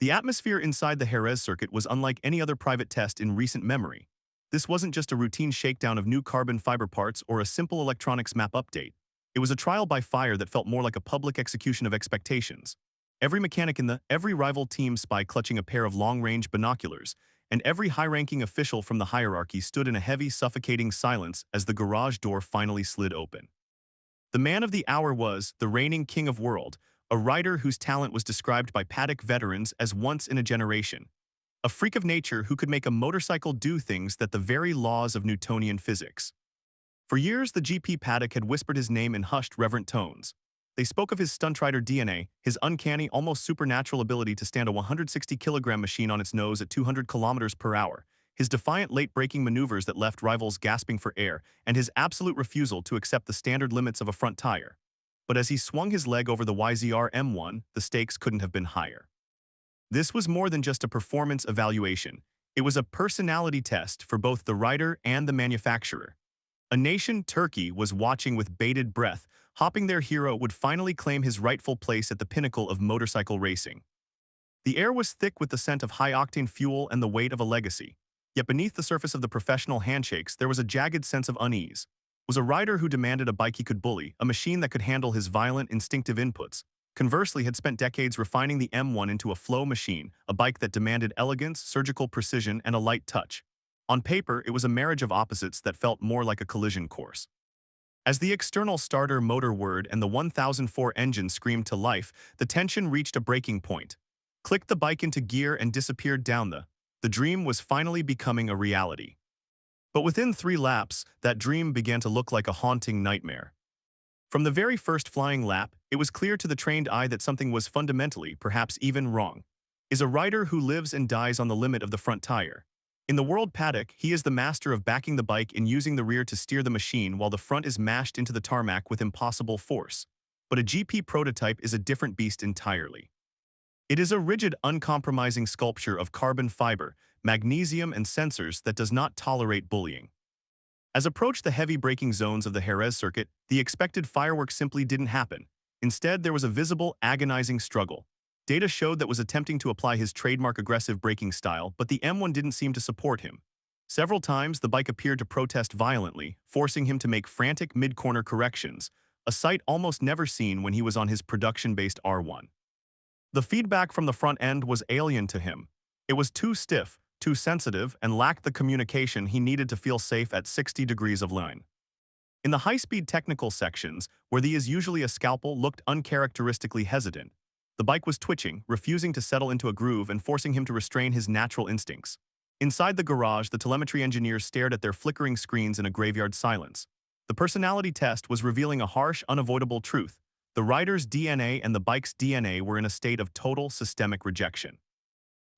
The atmosphere inside the Jerez circuit was unlike any other private test in recent memory. This wasn't just a routine shakedown of new carbon fiber parts or a simple electronics map update. It was a trial by fire that felt more like a public execution of expectations. Every mechanic every rival team spy clutching a pair of long-range binoculars, and every high-ranking official from the hierarchy stood in a heavy, suffocating silence as the garage door finally slid open. The man of the hour was the reigning king of world, a rider whose talent was described by Paddock veterans as once in a generation. A freak of nature who could make a motorcycle do things that the very laws of Newtonian physics. For years, the GP Paddock had whispered his name in hushed, reverent tones. They spoke of his stunt-rider DNA, his uncanny, almost supernatural ability to stand a 160-kilogram machine on its nose at 200 kilometers per hour, his defiant late-braking maneuvers that left rivals gasping for air, and his absolute refusal to accept the standard limits of a front tire. But as he swung his leg over the YZR-M1, the stakes couldn't have been higher. This was more than just a performance evaluation. It was a personality test for both the rider and the manufacturer. A nation, Turkey, was watching with bated breath, hoping their hero would finally claim his rightful place at the pinnacle of motorcycle racing. The air was thick with the scent of high-octane fuel and the weight of a legacy. Yet beneath the surface of the professional handshakes, there was a jagged sense of unease. It was a rider who demanded a bike he could bully, a machine that could handle his violent, instinctive inputs. Conversely, had spent decades refining the M1 into a flow machine, a bike that demanded elegance, surgical precision, and a light touch. On paper, it was a marriage of opposites that felt more like a collision course. As the external starter motor whirred and the 1004 engine screamed to life, the tension reached a breaking point. Clicked the bike into gear and disappeared down the dream was finally becoming a reality. But within 3 laps, that dream began to look like a haunting nightmare. From the very first flying lap, it was clear to the trained eye that something was fundamentally, perhaps even wrong. Is a rider who lives and dies on the limit of the front tire. In the world Paddock, he is the master of backing the bike and using the rear to steer the machine while the front is mashed into the tarmac with impossible force. But a GP prototype is a different beast entirely. It is a rigid, uncompromising sculpture of carbon fiber, magnesium, and sensors that does not tolerate bullying. As approached the heavy braking zones of the Jerez circuit, the expected fireworks simply didn't happen. Instead, there was a visible, agonizing struggle. Data showed that was attempting to apply his trademark aggressive braking style, but the M1 didn't seem to support him. Several times, the bike appeared to protest violently, forcing him to make frantic mid-corner corrections, a sight almost never seen when he was on his production-based R1. The feedback from the front end was alien to him. It was too stiff, too sensitive, and lacked the communication he needed to feel safe at 60 degrees of line. In the high-speed technical sections, where the is usually a scalpel looked uncharacteristically hesitant, the bike was twitching, refusing to settle into a groove and forcing him to restrain his natural instincts. Inside the garage, the telemetry engineers stared at their flickering screens in a graveyard silence. The personality test was revealing a harsh, unavoidable truth. The rider's DNA and the bike's DNA were in a state of total systemic rejection.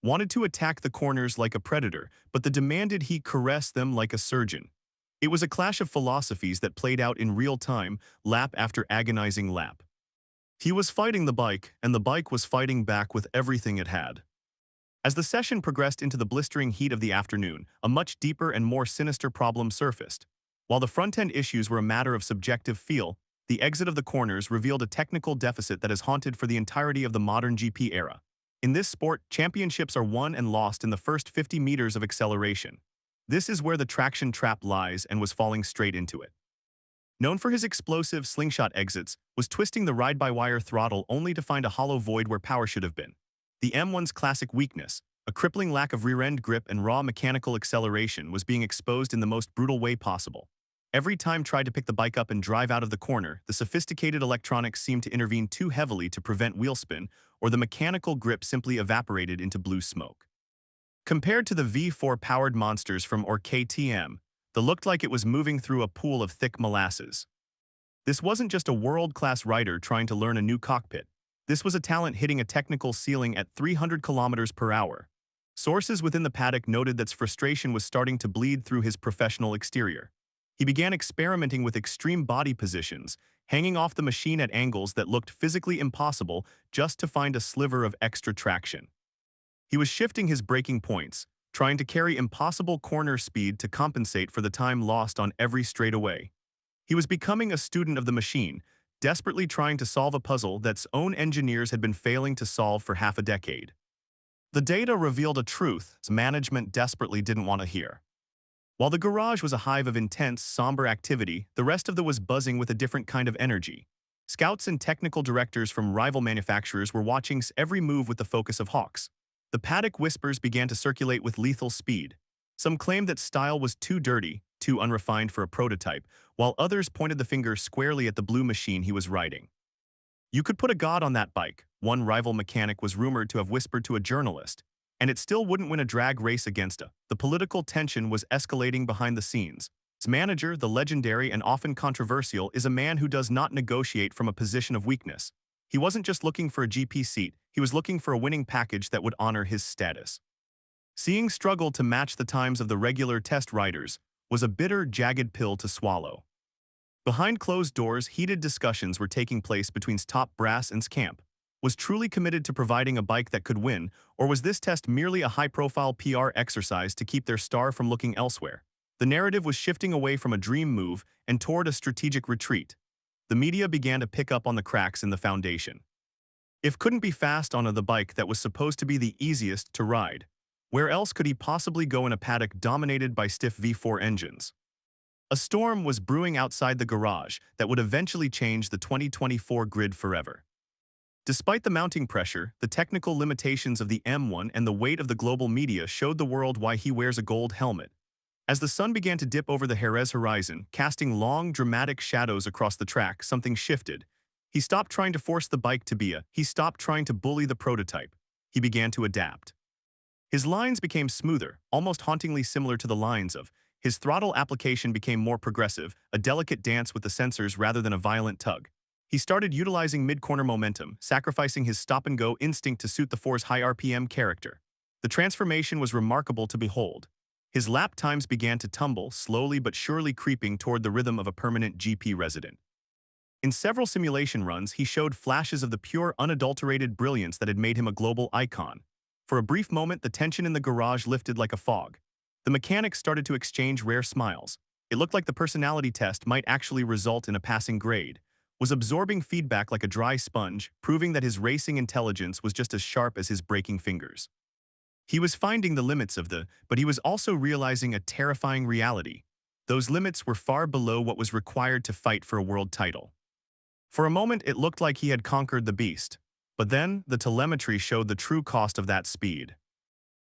Wanted to attack the corners like a predator, but the demanded he caress them like a surgeon. It was a clash of philosophies that played out in real time, lap after agonizing lap. He was fighting the bike, and the bike was fighting back with everything it had. As the session progressed into the blistering heat of the afternoon, a much deeper and more sinister problem surfaced. While the front-end issues were a matter of subjective feel, the exit of the corners revealed a technical deficit that has haunted for the entirety of the modern GP era. In this sport, championships are won and lost in the first 50 meters of acceleration. This is where the traction trap lies and was falling straight into it. Known for his explosive slingshot exits, was twisting the ride-by-wire throttle only to find a hollow void where power should have been. The M1's classic weakness, a crippling lack of rear-end grip and raw mechanical acceleration, was being exposed in the most brutal way possible. Every time tried to pick the bike up and drive out of the corner, the sophisticated electronics seemed to intervene too heavily to prevent wheel spin, or the mechanical grip simply evaporated into blue smoke. Compared to the V4-powered monsters from KTM, that looked like it was moving through a pool of thick molasses. This wasn't just a world-class rider trying to learn a new cockpit. This was a talent hitting a technical ceiling at 300 kilometers per hour. Sources within the paddock noted that frustration was starting to bleed through his professional exterior. He began experimenting with extreme body positions, hanging off the machine at angles that looked physically impossible just to find a sliver of extra traction. He was shifting his braking points, trying to carry impossible corner speed to compensate for the time lost on every straightaway. He was becoming a student of the machine, desperately trying to solve a puzzle that its own engineers had been failing to solve for half a decade. The data revealed a truth management desperately didn't want to hear. While the garage was a hive of intense, somber activity, the rest of it was buzzing with a different kind of energy. Scouts and technical directors from rival manufacturers were watching every move with the focus of hawks. The Paddock whispers began to circulate with lethal speed. Some claimed that style was too dirty, too unrefined for a prototype, while others pointed the finger squarely at the blue machine he was riding. You could put a god on that bike, one rival mechanic was rumored to have whispered to a journalist, and it still wouldn't win a drag race against a. The political tension was escalating behind the scenes. Its manager, the legendary and often controversial, is a man who does not negotiate from a position of weakness. He wasn't just looking for a GP seat, he was looking for a winning package that would honor his status. Seeing struggle to match the times of the regular test riders was a bitter, jagged pill to swallow. Behind closed doors, heated discussions were taking place between top brass and camp. Was truly committed to providing a bike that could win, or was this test merely a high-profile PR exercise to keep their star from looking elsewhere? The narrative was shifting away from a dream move and toward a strategic retreat. The media began to pick up on the cracks in the foundation. If couldn't be fast on the bike that was supposed to be the easiest to ride, where else could he possibly go in a paddock dominated by stiff V4 engines? A storm was brewing outside the garage that would eventually change the 2024 grid forever. Despite the mounting pressure, the technical limitations of the M1 and the weight of the global media showed the world why he wears a gold helmet. As the sun began to dip over the Jerez horizon, casting long, dramatic shadows across the track, something shifted. He stopped trying to force the bike to be a. He stopped trying to bully the prototype. He began to adapt. His lines became smoother, almost hauntingly similar to the lines of. His throttle application became more progressive, a delicate dance with the sensors rather than a violent tug. He started utilizing mid-corner momentum, sacrificing his stop-and-go instinct to suit the 4's high RPM character. The transformation was remarkable to behold. His lap times began to tumble, slowly but surely creeping toward the rhythm of a permanent GP resident. In several simulation runs, he showed flashes of the pure, unadulterated brilliance that had made him a global icon. For a brief moment, the tension in the garage lifted like a fog. The mechanics started to exchange rare smiles. It looked like the personality test might actually result in a passing grade. Was absorbing feedback like a dry sponge, proving that his racing intelligence was just as sharp as his braking fingers. He was finding the limits of but he was also realizing a terrifying reality. Those limits were far below what was required to fight for a world title. For a moment, it looked like he had conquered the beast. But then, the telemetry showed the true cost of that speed.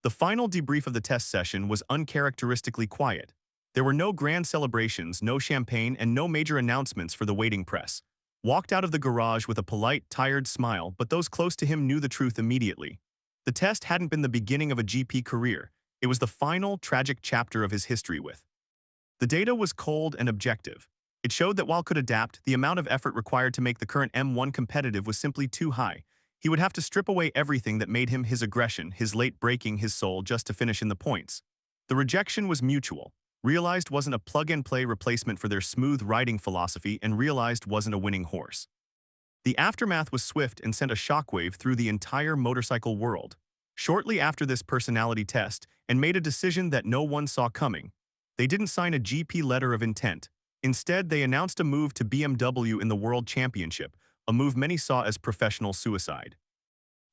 The final debrief of the test session was uncharacteristically quiet. There were no grand celebrations, no champagne, and no major announcements for the waiting press. Walked out of the garage with a polite, tired smile, but those close to him knew the truth immediately. The test hadn't been the beginning of a GP career. It was the final, tragic chapter of his history with. The data was cold and objective. It showed that while could adapt, the amount of effort required to make the current M1 competitive was simply too high. He would have to strip away everything that made him his aggression, his late breaking his soul just to finish in the points. The rejection was mutual. Realized wasn't a plug-and-play replacement for their smooth riding philosophy, and realized wasn't a winning horse. The aftermath was swift and sent a shockwave through the entire motorcycle world. Shortly after this personality test, and made a decision that no one saw coming. They didn't sign a GP letter of intent. Instead, they announced a move to BMW in the World Championship, a move many saw as professional suicide.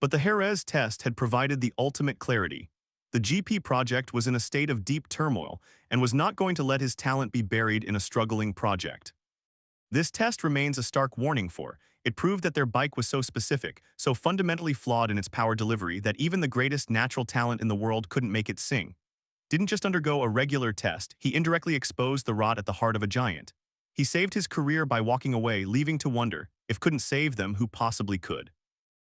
But the Jerez test had provided the ultimate clarity. The GP project was in a state of deep turmoil and was not going to let his talent be buried in a struggling project. This test remains a stark warning for. It proved that their bike was so specific, so fundamentally flawed in its power delivery that even the greatest natural talent in the world couldn't make it sing. Didn't just undergo a regular test, he indirectly exposed the rot at the heart of a giant. He saved his career by walking away, leaving to wonder, if couldn't save them, who possibly could.